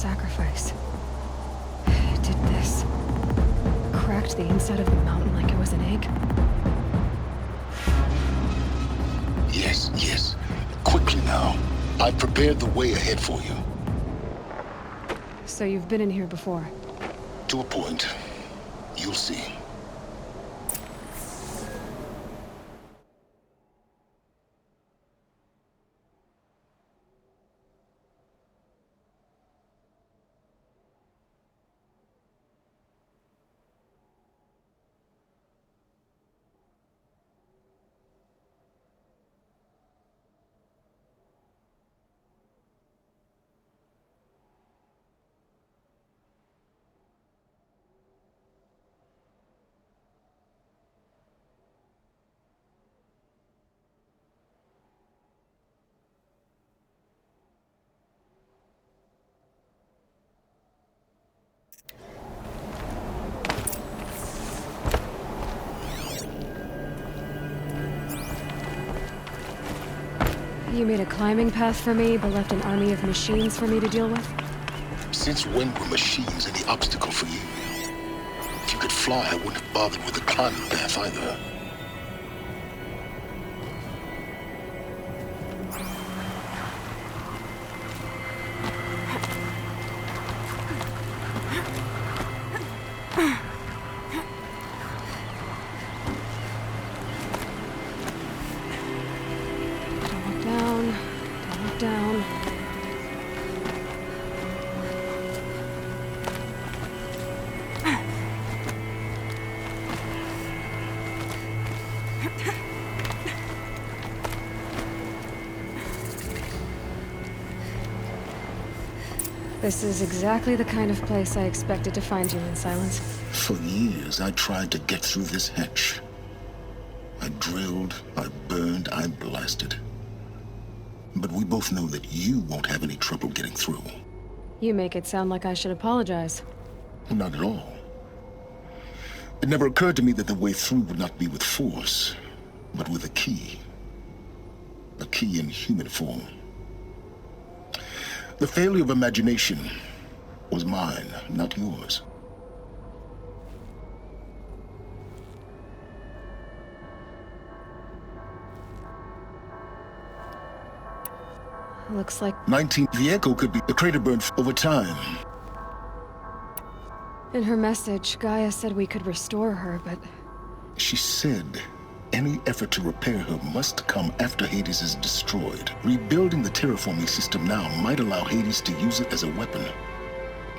sacrifice. It did this. Cracked the inside of the mountain like it was an egg. Yes, yes. Quickly now. I've prepared the way ahead for you. So you've been in here before? To a point. You'll see. You made a climbing path for me, but left an army of machines for me to deal with? Since when were machines any obstacle for you? If you could fly, I wouldn't have bothered with the climbing path either. Down. This is exactly the kind of place I expected to find you in, Silence. For years, I tried to get through this hatch. I drilled, I burned, I blasted. But we both know that you won't have any trouble getting through. You make it sound like I should apologize. Not at all. It never occurred to me that the way through would not be with force, but with a key. A key in human form. The failure of imagination was mine, not yours. Looks like... 19. The echo could be the crater burned over time. In her message, Gaia said we could restore her, but... She said any effort to repair her must come after Hades is destroyed. Rebuilding the terraforming system now might allow Hades to use it as a weapon.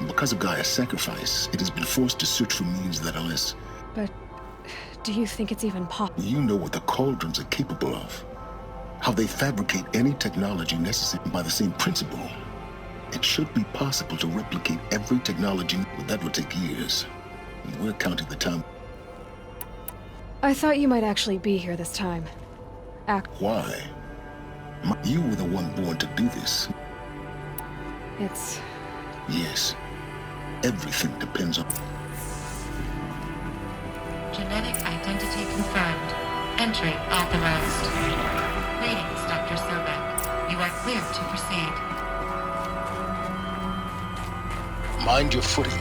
Because of Gaia's sacrifice, it has been forced to search for means that are less... But... do you think it's even possible? You know what the Cauldrons are capable of. How they fabricate any technology necessary by the same principle. It should be possible to replicate every technology, but that would take years. And we're counting the time. I thought you might actually be here this time. Why? You were the one born to do this. It's... Yes. Everything depends on... Genetic identity confirmed. Entry authorized. Greetings, Dr. Sobek. You are cleared to proceed. Mind your footing.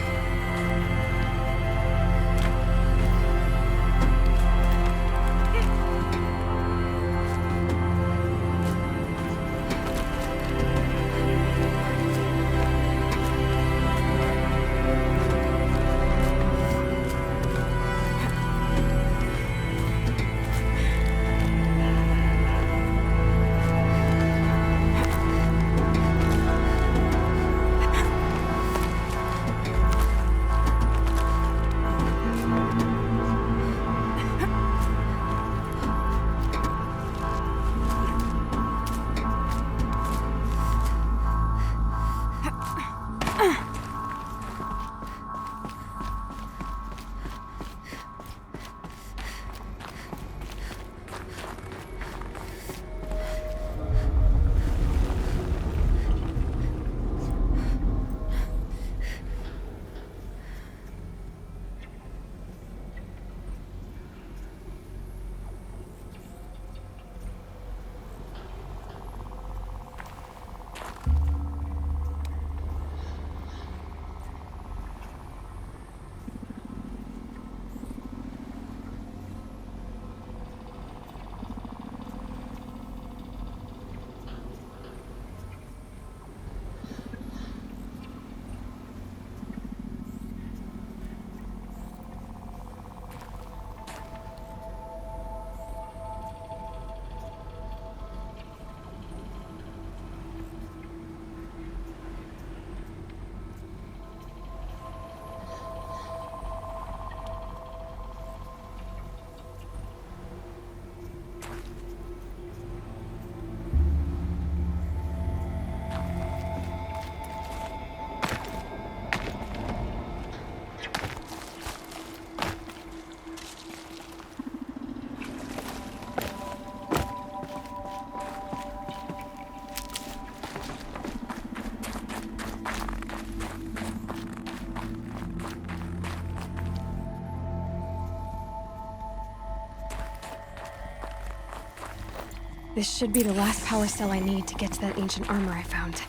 This should be the last power cell I need to get to that ancient armor I found.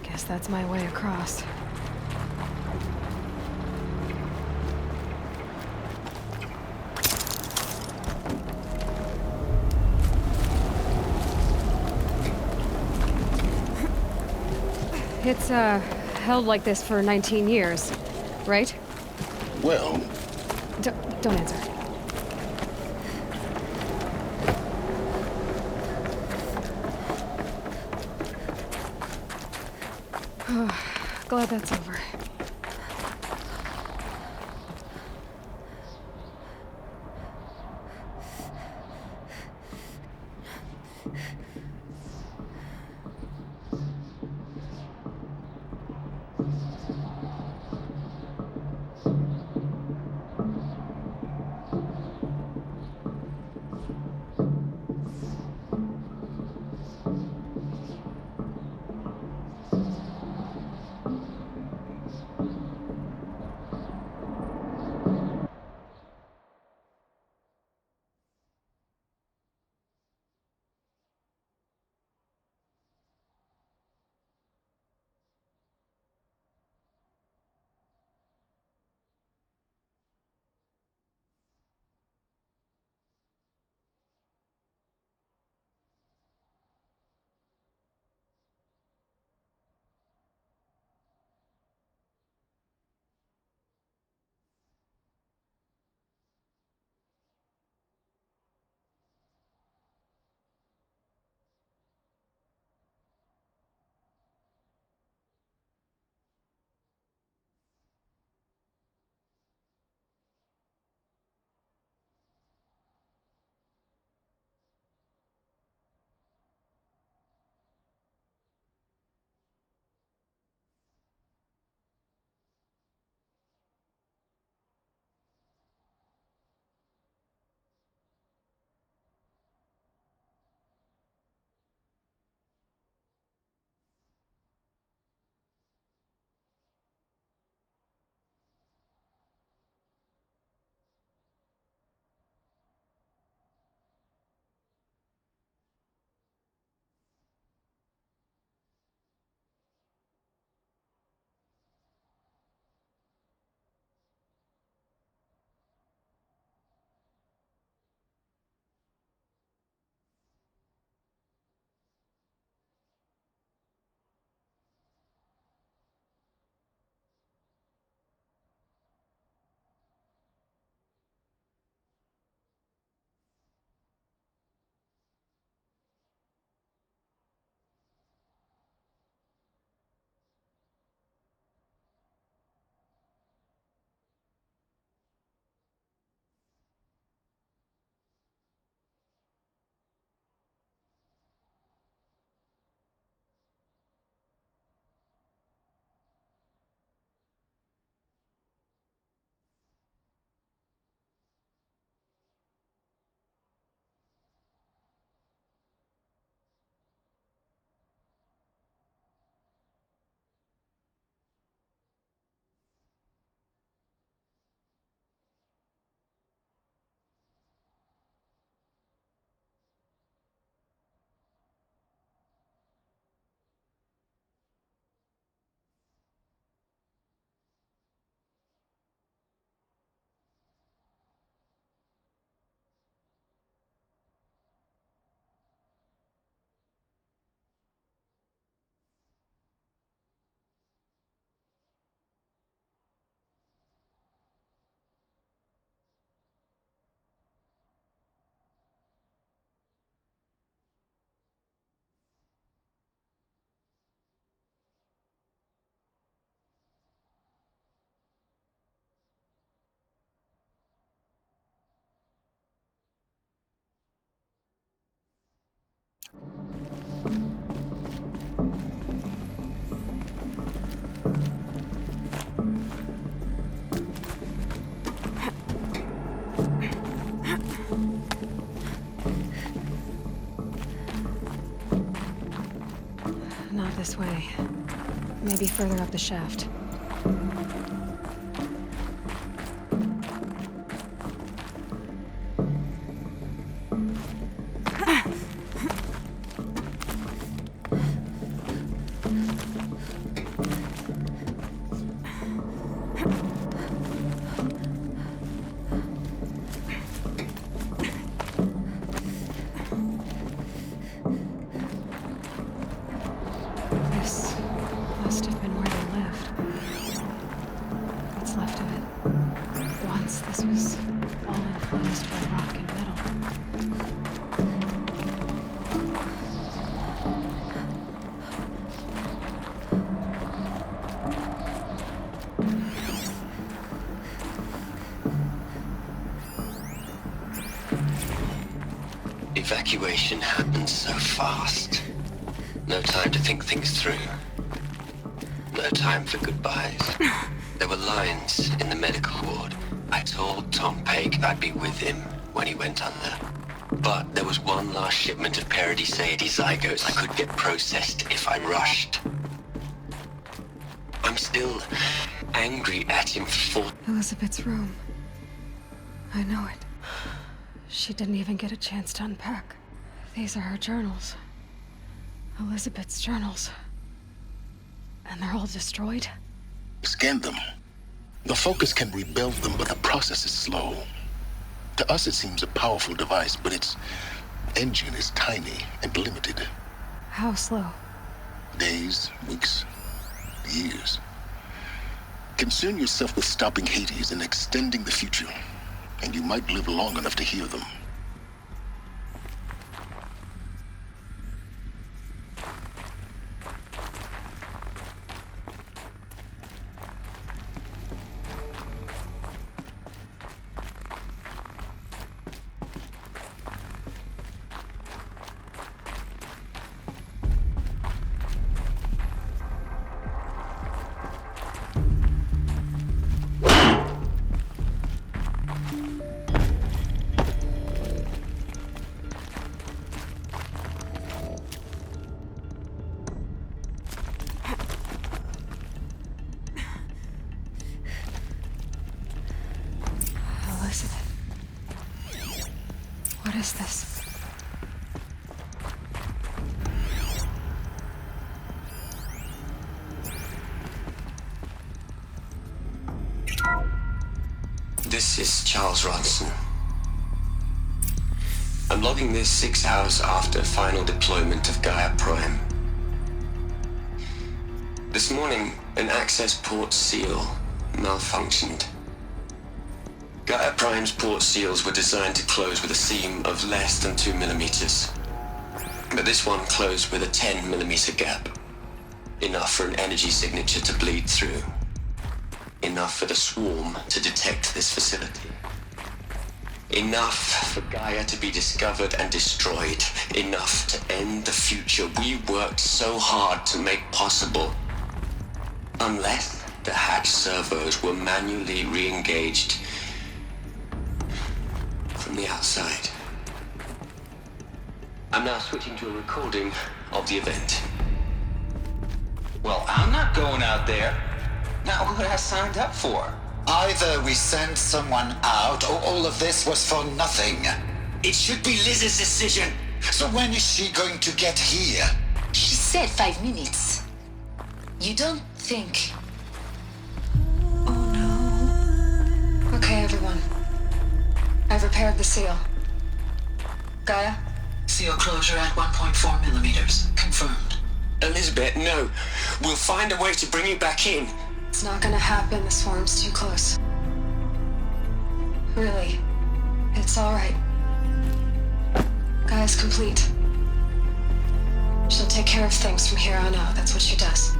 Guess that's my way across. It's, held like this for 19 years, right? Well, Don't answer. Glad that's over. Not this way. Maybe further up the shaft. This must have been where they lived. What's left of it. Once this was all enclosed by rock and metal. Evacuation happened so fast. No time to think things through. No time for goodbyes. There were lines in the medical ward. I told Tom Pake I'd be with him when he went under. But there was one last shipment of Paradis-Sade zygotes I could get processed if I rushed. I'm still angry at him for... Elizabeth's room. I know it. She didn't even get a chance to unpack. These are her journals. Elizabeth's journals. And they're all destroyed? Scan them. The Focus can rebuild them, but the process is slow. To us, it seems a powerful device, but its engine is tiny and limited. How slow? Days, weeks, years. Concern yourself with stopping Hades and extending the future, and you might live long enough to hear them. Elizabeth. What is this? This is Charles Ronson. I'm logging this 6 hours after final deployment of Gaia Prime. This morning, an access port seal malfunctioned. Gaia Prime's port seals were designed to close with a seam of less than 2 millimeters. But this one closed with a 10 millimeter gap. Enough for an energy signature to bleed through. Enough for the swarm to detect this facility. Enough for Gaia to be discovered and destroyed. Enough to end the future we worked so hard to make possible. Unless the hatch servos were manually re-engaged from the outside. I'm now switching to a recording of the event. Well, I'm not going out there. Not what I signed up for. Either we send someone out, or all of this was for nothing. It should be Liz's decision. So when is she going to get here? She said 5 minutes. You don't think... Oh no. Okay, everyone. I've repaired the seal. Gaia? Seal closure at 1.4 millimeters. Confirmed. Elizabeth, no. We'll find a way to bring you back in. It's not gonna happen. The swarm's too close. Really. It's alright. Gaia's complete. She'll take care of things from here on out. That's what she does.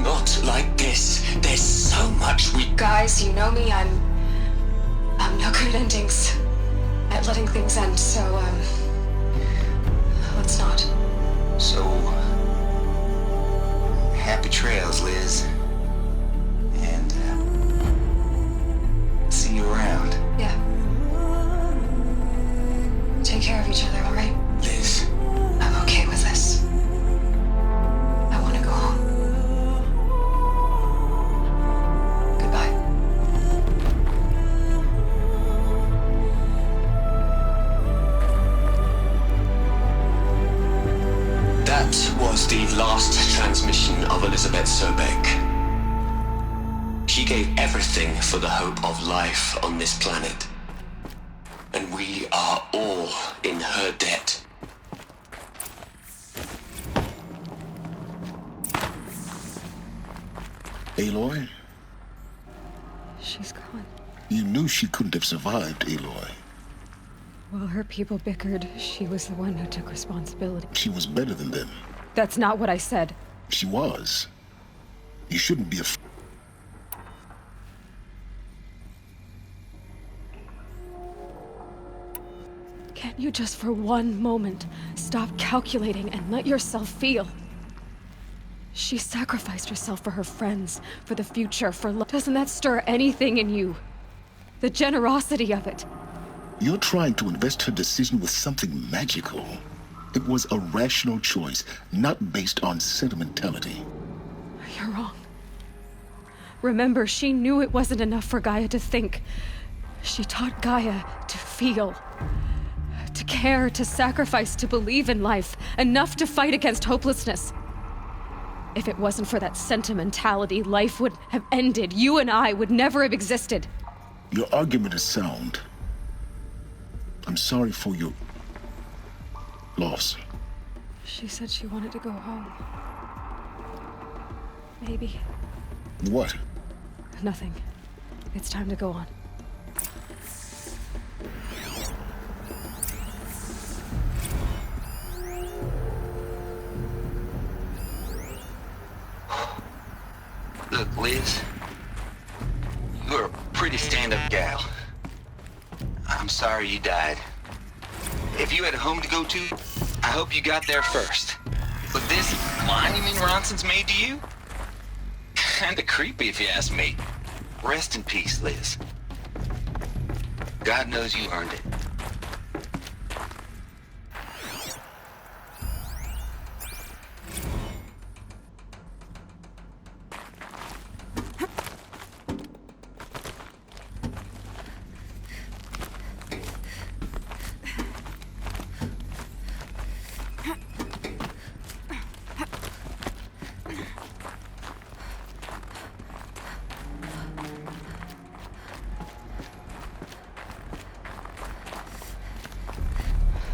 Not like this. There's so much we... Guys, you know me. I'm no good at endings. At letting things end, so, That was the last transmission of Elizabeth Sobek. She gave everything for the hope of life on this planet. And we are all in her debt. Aloy? She's gone. You knew she couldn't have survived, Aloy. While her people bickered, she was the one who took responsibility. She was better than them. That's not what I said. She was. You shouldn't be afraid. Can't you just for one moment stop calculating and let yourself feel? She sacrificed herself for her friends, for the future, for love. Doesn't that stir anything in you? The generosity of it. You're trying to invest her decision with something magical. It was a rational choice, not based on sentimentality. You're wrong. Remember, she knew it wasn't enough for Gaia to think. She taught Gaia to feel. To care, to sacrifice, to believe in life. Enough to fight against hopelessness. If it wasn't for that sentimentality, life would have ended. You and I would never have existed. Your argument is sound. I'm sorry for your loss. She said she wanted to go home. Maybe. What? Nothing. It's time to go on. Look, Liz, you're a pretty stand-up gal. I'm sorry you died. If you had a home to go to, I hope you got there first. But this monument Ronson's made to you? Kinda creepy if you ask me. Rest in peace, Liz. God knows you earned it.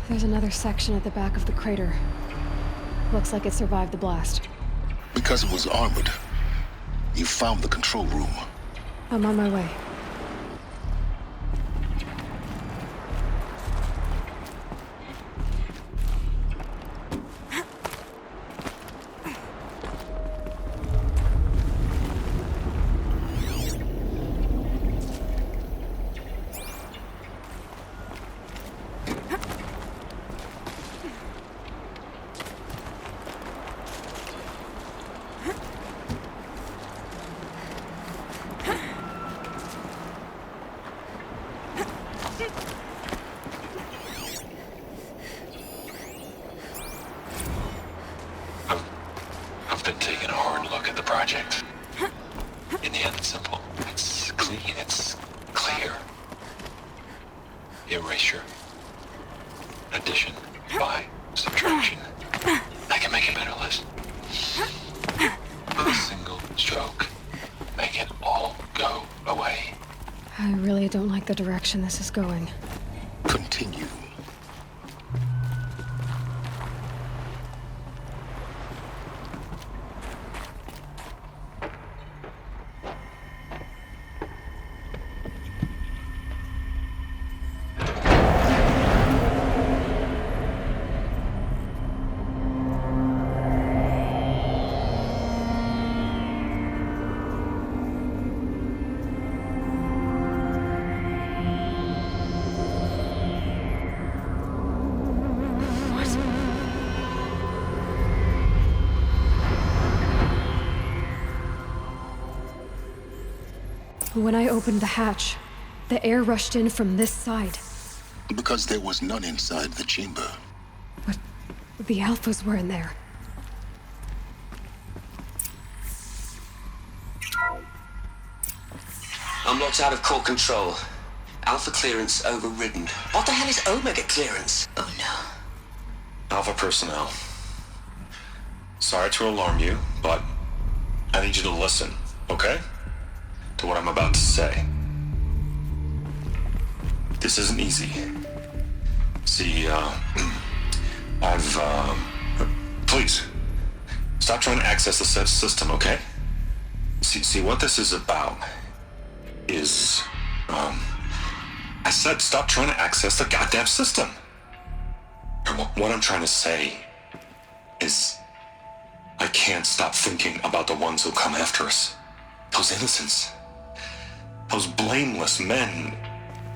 There's another section at the back of the crater. Looks like it survived the blast. Because it was armored. You found the control room. I'm on my way. I've been taking a hard look at the project. In the end, it's simple. It's clean. It's clear. Erasure. Addition. By. Subtraction. I can make a better list. With a single stroke. Make it all go away. I really don't like the direction this is going. Continue. When I opened the hatch, the air rushed in from this side. Because there was none inside the chamber. But the Alphas were in there. I'm locked out of core control. Alpha clearance overridden. What the hell is Omega clearance? Oh no. Alpha personnel. Sorry to alarm you, but I need you to listen, okay? To what I'm about to say. This isn't easy. See, please, stop trying to access the system, okay? See, what this is about is, I said stop trying to access the goddamn system. And what I'm trying to say is, I can't stop thinking about the ones who come after us. Those innocents. Those blameless men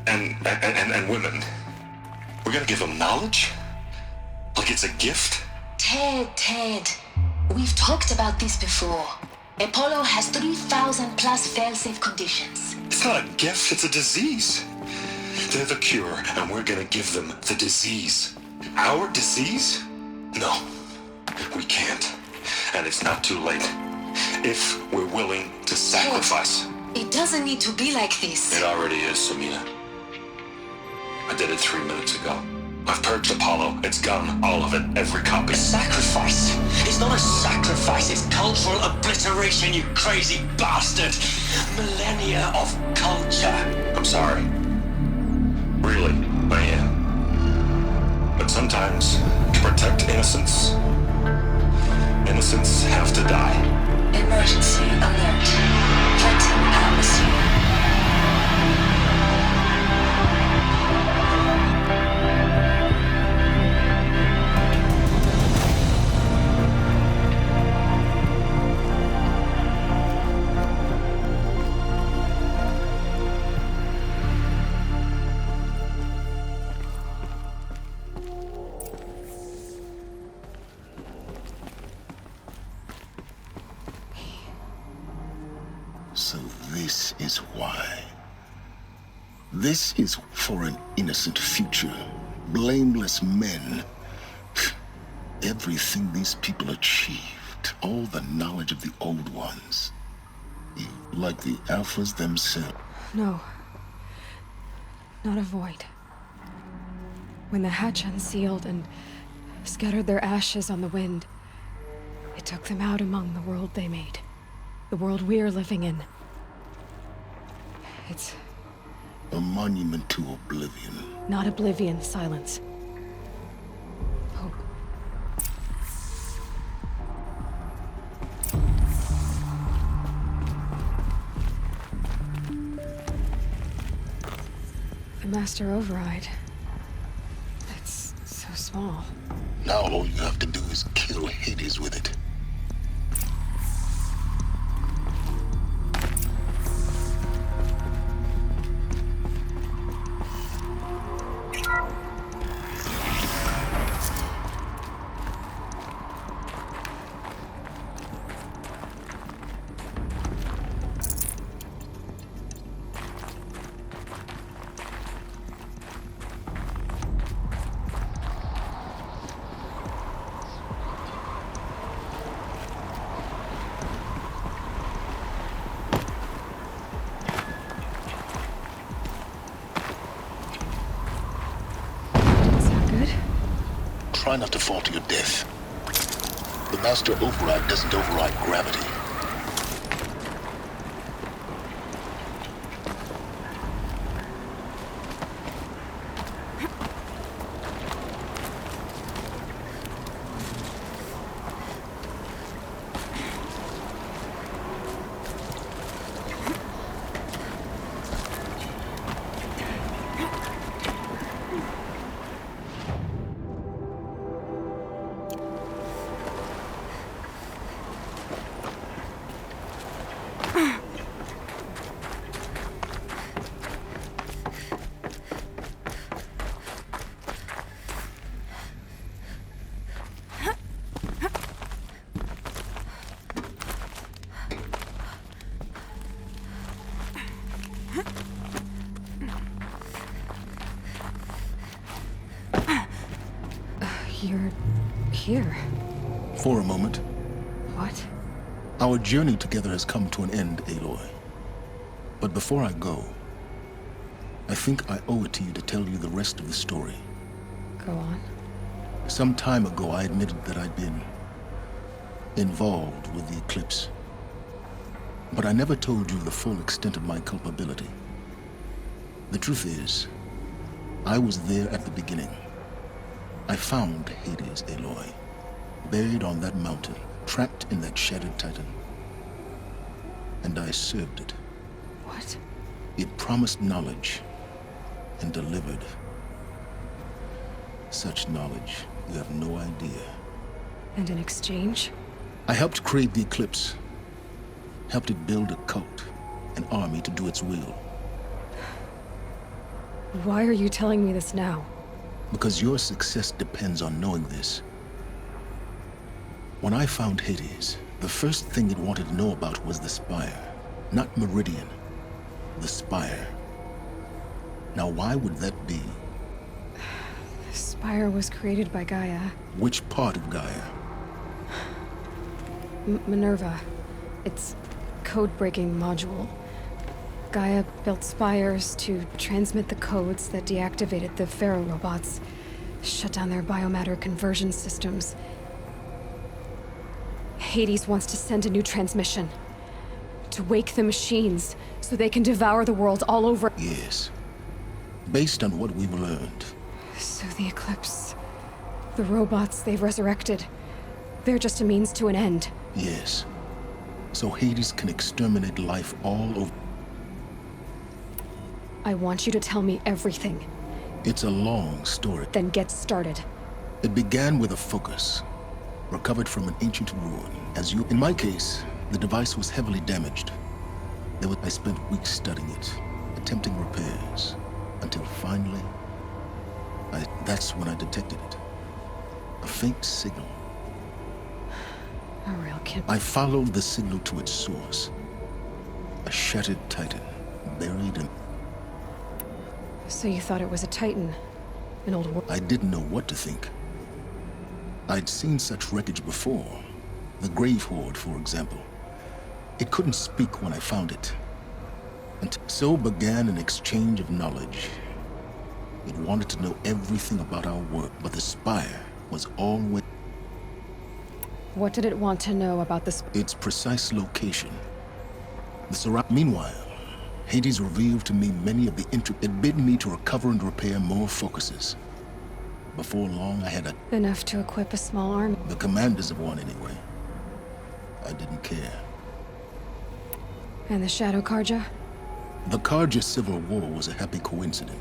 and women. We're gonna give them knowledge? Like it's a gift? Ted, we've talked about this before. Apollo has 3,000 plus fail-safe conditions. It's not a gift, it's a disease. They're the cure, and we're gonna give them the disease. Our disease? No, we can't. And it's not too late. If we're willing to sacrifice. It doesn't need to be like this. It already is, Samina. I did it 3 minutes ago. I've purged Apollo. It's gone. All of it. Every copy. A sacrifice? It's not a sacrifice. It's cultural obliteration, you crazy bastard. Millennia of culture. I'm sorry. Really, I am. But sometimes, to protect innocence, innocents have to die. Emergency alert. Threatening atmosphere. So this is why. This is for an innocent future. Blameless men. Everything these people achieved. All the knowledge of the old ones. Like the Alphas themselves. No. Not a void. When the hatch unsealed and scattered their ashes on the wind, it took them out among the world they made. The world we're living in. It's a monument to oblivion. Not oblivion, silence. Hope. The Master Override. It's so small. Now all you have to do is kill Hades with it. Try not to fall to your death. The Master Override doesn't override gravity. You're here. For a moment. What? Our journey together has come to an end, Aloy. But before I go, I think I owe it to you to tell you the rest of the story. Go on. Some time ago, I admitted that I'd been involved with the eclipse. But I never told you the full extent of my culpability. The truth is, I was there at the beginning. I found Hades, Aloy, buried on that mountain, trapped in that shattered titan. And I served it. What? It promised knowledge and delivered. Such knowledge, you have no idea. And in exchange? I helped create the Eclipse. Helped it build a cult, an army to do its will. Why are you telling me this now? Because your success depends on knowing this. When I found Hades, the first thing it wanted to know about was the Spire. Not Meridian. The Spire. Now why would that be? The Spire was created by Gaia. Which part of Gaia? Minerva. Its code-breaking module. Gaia built spires to transmit the codes that deactivated the Pharaoh robots, shut down their biomatter conversion systems. Hades wants to send a new transmission. To wake the machines, so they can devour the world all over. Yes. Based on what we've learned. So the Eclipse... the robots they've resurrected... they're just a means to an end. Yes. So Hades can exterminate life all over. I want you to tell me everything. It's a long story. Then get started. It began with a focus, recovered from an ancient ruin. In my case, the device was heavily damaged. I spent weeks studying it, attempting repairs, until finally, that's when I detected it. A faint signal. A real kid. I followed the signal to its source. A shattered titan, buried in... So you thought it was a Titan? An old war... I didn't know what to think. I'd seen such wreckage before. The Grave Horde, for example. It couldn't speak when I found it. And so began an exchange of knowledge. It wanted to know everything about our work, but the Spire was always... What did it want to know about its precise location. Meanwhile, Hades revealed to me many of the It bid me to recover and repair more focuses. Before long, I had enough to equip a small army. The commanders of one, anyway. I didn't care. And the Shadow Carja? The Carja Civil War was a happy coincidence.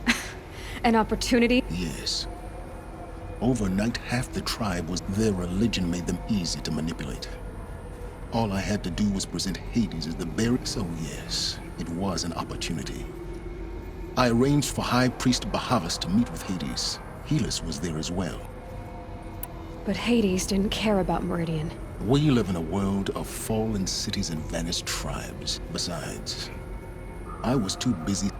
An opportunity? Yes. Overnight, half the tribe was... Their religion made them easy to manipulate. All I had to do was present Hades as the bearer. So yes, it was an opportunity. I arranged for High Priest Bahavas to meet with Hades. Helis was there as well. But Hades didn't care about Meridian. We live in a world of fallen cities and vanished tribes. Besides, I was too busy.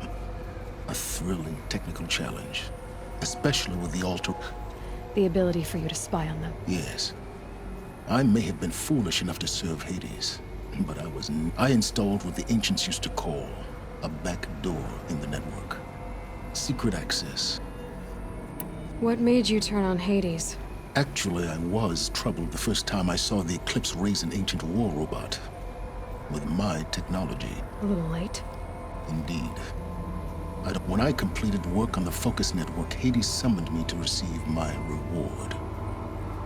A thrilling technical challenge. Especially with the altar. The ability for you to spy on them. Yes. I may have been foolish enough to serve Hades, but I installed what the ancients used to call a back door in the network. Secret access. What made you turn on Hades? Actually, I was troubled the first time I saw the Eclipse raise an ancient war robot. With my technology. A little late. Indeed. When I completed work on the Focus Network, Hades summoned me to receive my reward.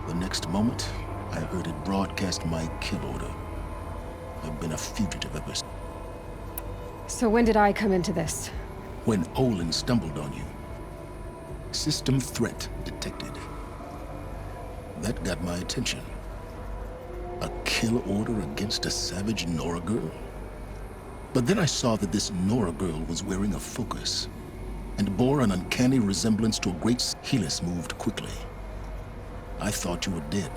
The next moment, I heard it broadcast my kill order. I've been a fugitive ever since. So when did I come into this? When Olin stumbled on you. System threat detected. That got my attention. A kill order against a savage Nora girl? But then I saw that this Nora girl was wearing a focus and bore an uncanny resemblance to a great... Helis moved quickly. I thought you were dead.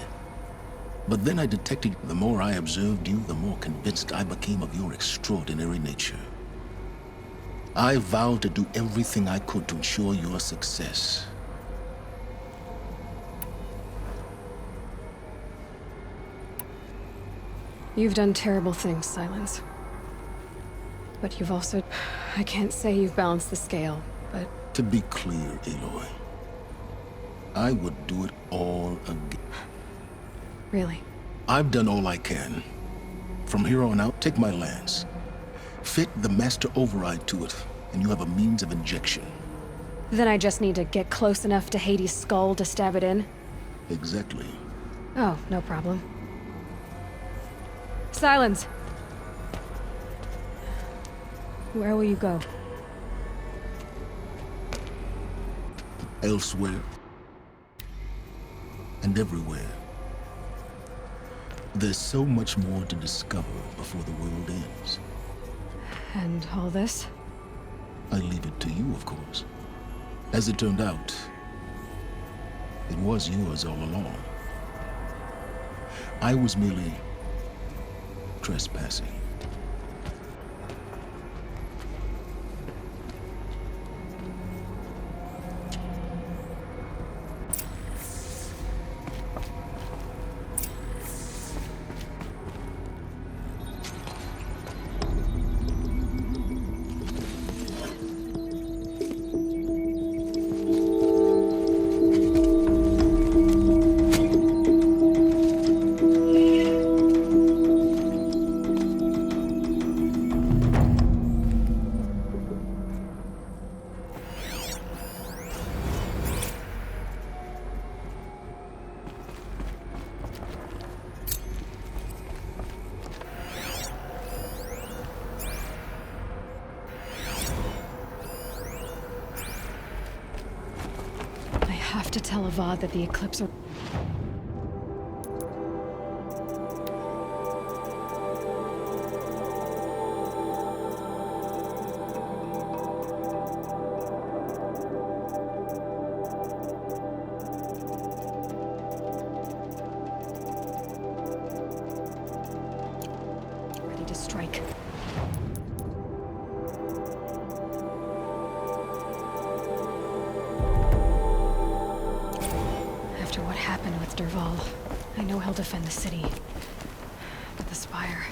But then I detected the more I observed you, the more convinced I became of your extraordinary nature. I vowed to do everything I could to ensure your success. You've done terrible things, Silence. But you've also... I can't say you've balanced the scale, but... To be clear, Aloy, I would do it all again. Really? I've done all I can. From here on out, take my lance. Fit the master override to it, and you have a means of injection. Then I just need to get close enough to Hades' skull to stab it in? Exactly. Oh, no problem. Silence! Where will you go? Elsewhere. And everywhere. There's so much more to discover before the world ends. And all this? I leave it to you, of course. As it turned out, it was yours all along. I was merely trespassing. I have to tell Avad that the Eclipse are... ready to strike. After what happened with Dervahl, I know he'll defend the city. But the Spire...